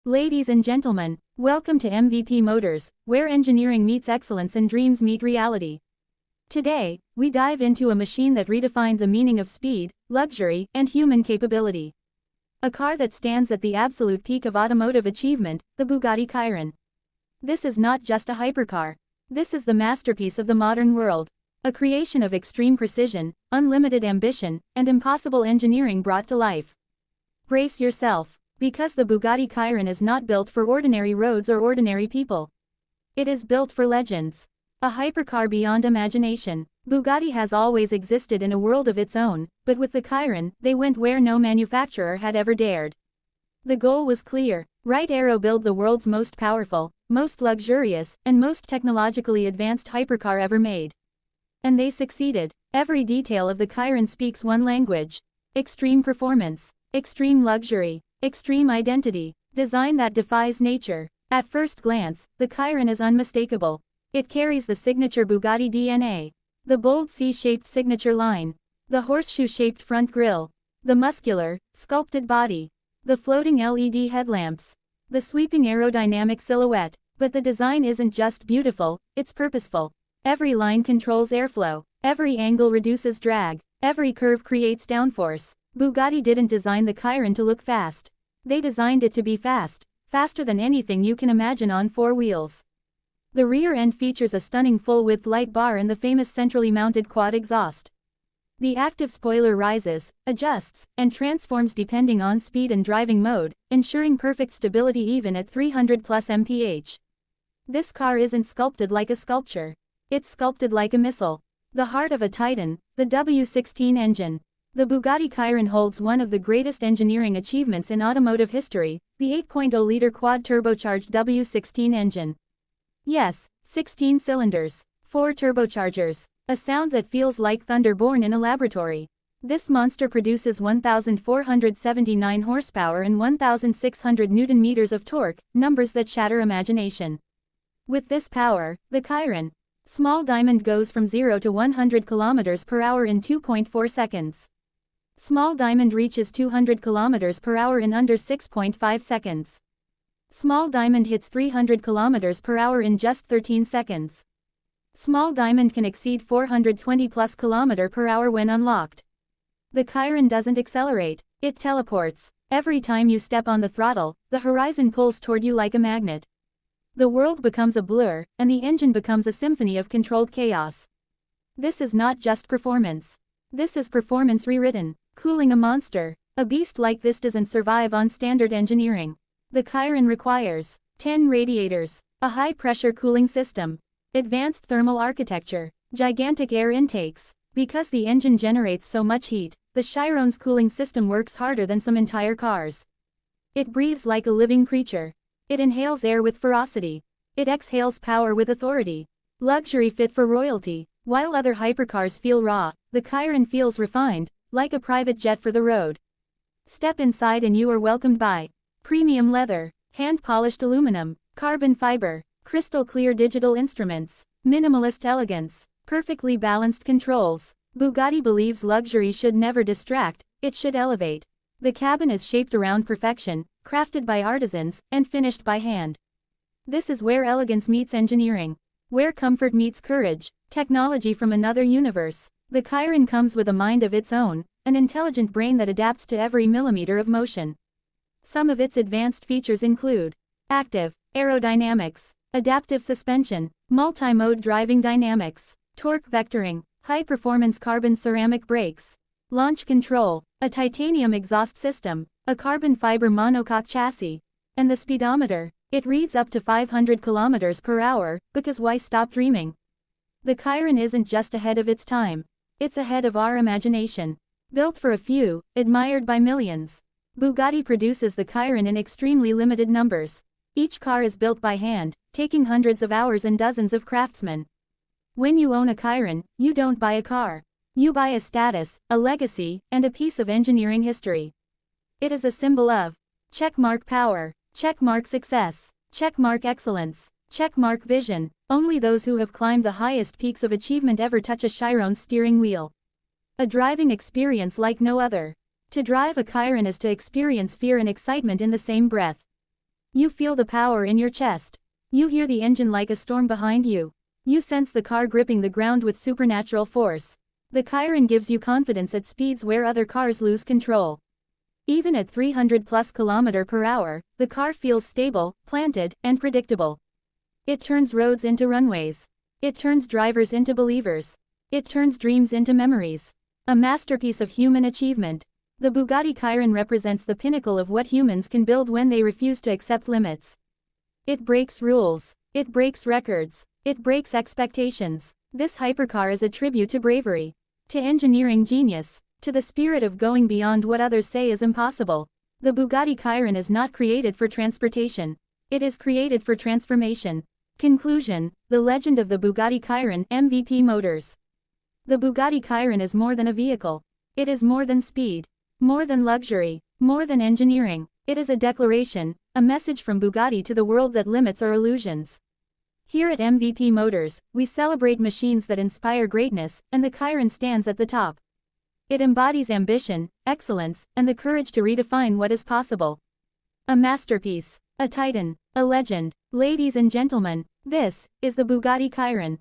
Ladies and gentlemen, welcome to MVP Motors, where engineering meets excellence and dreams meet reality. Today, we dive into a machine that redefined the meaning of speed, luxury, and human capability. A car that stands at the absolute peak of automotive achievement, the Bugatti Chiron. This is not just a hypercar. This is the masterpiece of the modern world. A creation of extreme precision, unlimited ambition, and impossible engineering brought to life. Brace yourself, because the Bugatti Chiron is not built for ordinary roads or ordinary people. It is built for legends. A hypercar beyond imagination. Bugatti has always existed in a world of its own, but with the Chiron, they went where no manufacturer had ever dared. The goal was clear: right aero build the world's most powerful, most luxurious, and most technologically advanced hypercar ever made. And they succeeded. Every detail of the Chiron speaks one language: extreme performance, extreme luxury, extreme identity, design that defies nature. At first glance, the Chiron is unmistakable. It carries the signature Bugatti DNA. The bold C-shaped signature line. The horseshoe-shaped front grille. The muscular, sculpted body. The floating LED headlamps. The sweeping aerodynamic silhouette. But the design isn't just beautiful, it's purposeful. Every line controls airflow. Every angle reduces drag. Every curve creates downforce. Bugatti didn't design the Chiron to look fast. They designed it to be fast, faster than anything you can imagine on four wheels. The rear end features a stunning full-width light bar and the famous centrally mounted quad exhaust. The active spoiler rises, adjusts, and transforms depending on speed and driving mode, ensuring perfect stability even at 300+ mph. This car isn't sculpted like a sculpture. It's sculpted like a missile. The heart of a titan, the W16 engine. The Bugatti Chiron holds one of the greatest engineering achievements in automotive history, the 8.0-liter quad-turbocharged W16 engine. Yes, 16 cylinders, 4 turbochargers, a sound that feels like thunder born in a laboratory. This monster produces 1,479 horsepower and 1,600 Newton-meters of torque, numbers that shatter imagination. With this power, the Chiron Small Diamond goes from 0 to 100 km per hour in 2.4 seconds. Small Diamond reaches 200 km per hour in under 6.5 seconds. Small Diamond hits 300 km per hour in just 13 seconds. Small Diamond can exceed 420+ km per hour when unlocked. The Chiron doesn't accelerate, it teleports. Every time you step on the throttle, the horizon pulls toward you like a magnet. The world becomes a blur, and the engine becomes a symphony of controlled chaos. This is not just performance. This is performance rewritten. Cooling a monster. A beast like this doesn't survive on standard engineering. The Chiron requires 10 radiators, a high-pressure cooling system, advanced thermal architecture, gigantic air intakes. Because the engine generates so much heat, the Chiron's cooling system works harder than some entire cars. It breathes like a living creature. It inhales air with ferocity. It exhales power with authority. Luxury fit for royalty. While other hypercars feel raw, the Chiron feels refined, like a private jet for the road. Step inside and you are welcomed by premium leather, hand-polished aluminum, carbon fiber, crystal-clear digital instruments, minimalist elegance, perfectly balanced controls. Bugatti believes luxury should never distract, it should elevate. The cabin is shaped around perfection, crafted by artisans, and finished by hand. This is where elegance meets engineering. Where comfort meets courage, technology from another universe. The Chiron comes with a mind of its own, an intelligent brain that adapts to every millimeter of motion. Some of its advanced features include active aerodynamics, adaptive suspension, multi-mode driving dynamics, torque vectoring, high-performance carbon ceramic brakes, launch control, a titanium exhaust system, a carbon fiber monocoque chassis, and the speedometer. It reads up to 500 km per hour, because why stop dreaming? The Chiron isn't just ahead of its time. It's ahead of our imagination. Built for a few, admired by millions. Bugatti produces the Chiron in extremely limited numbers. Each car is built by hand, taking hundreds of hours and dozens of craftsmen. When you own a Chiron, you don't buy a car. You buy a status, a legacy, and a piece of engineering history. It is a symbol of checkmark power, checkmark success, checkmark excellence, checkmark vision. Only those who have climbed the highest peaks of achievement ever touch a Chiron's steering wheel. A driving experience like no other. To drive a Chiron is to experience fear and excitement in the same breath. You feel the power in your chest. You hear the engine like a storm behind you. You sense the car gripping the ground with supernatural force. The Chiron gives you confidence at speeds where other cars lose control. Even at 300+ km/h, the car feels stable, planted, and predictable. It turns roads into runways. It turns drivers into believers. It turns dreams into memories. A masterpiece of human achievement. The Bugatti Chiron represents the pinnacle of what humans can build when they refuse to accept limits. It breaks rules. It breaks records. It breaks expectations. This hypercar is a tribute to bravery, to engineering genius, to the spirit of going beyond what others say is impossible. The Bugatti Chiron is not created for transportation. It is created for transformation. Conclusion: the legend of the Bugatti Chiron, MVP Motors. The Bugatti Chiron is more than a vehicle. It is more than speed, more than luxury, more than engineering. It is a declaration, a message from Bugatti to the world that limits are illusions. Here at MVP Motors, we celebrate machines that inspire greatness, and the Chiron stands at the top. It embodies ambition, excellence, and the courage to redefine what is possible. A masterpiece, a titan, a legend. Ladies and gentlemen, this is the Bugatti Chiron.